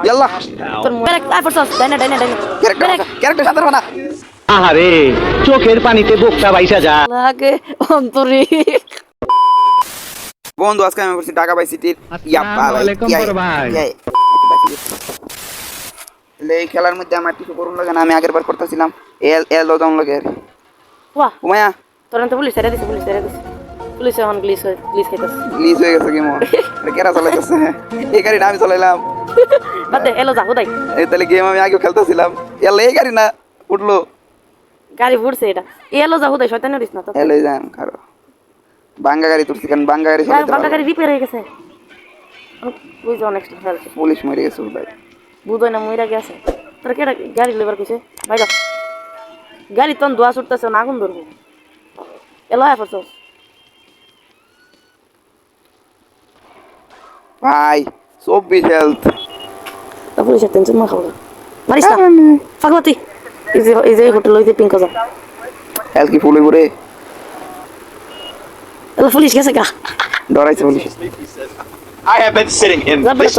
ইয়াল্লা তোর break I force ডাইনে ক্যারেক্টার সাঁতার বানা আহারে চোখের পানিতে বোকটা বাইসা যা লাগে অন্তরে বন্ধু আজকে আমি করছি ঢাকা বাই সিটির আসসালামু আলাইকুম বড় ভাই। এই খেলার মধ্যে আমার কিছু করুন লাগে না আমি আগের বার করতেছিলাম এল দাম লাগে ওয়াহ উমায়া তোর তো পুলিশ ছেড়ে দিছে পুলিশ এখন গ্লিচ খাইতেছে লিজ হয়ে গেছে গেম কেরা চালাইতেছে এই গাড়িটা আমি চালাইলাম বাদ দে এলো যা হুদাই এই তাহলে গেম আমি আগে খেলতেছিলাম এল এই গাড়ি না উঠলো গাড়ি ফুটছে এটা এলো যা হুদাই শয়তান হইছ না তো এল এই যান খারো বাঙ্গা গাড়ি তুলছি কারণ বাঙ্গা গাড়ি চালাইতে বাংলা গাড়ি রিপেয়ার হয়ে গেছে বুঝছো অনেক ফেলছে পুলিশ মরে গেছে ভাই বুঝোই না মইরা গেছে তোর কেটা গাড়ি লেবার কইছে ভাই গাড়ি তখন ধোয়া ছুটতেছে না আগুন ধরবো এলো আয় ফোর্স ভাই 24 হেলথ তা পুলিশের টেনশন মা খাবো মারিস না ফাগলাতি এই যে হোটেল হইতে পিঙ্ক যা হেলথ কি ফুল করে এলো পুলিশ গেছে গা ডরাইছে police I have been sitting in যা this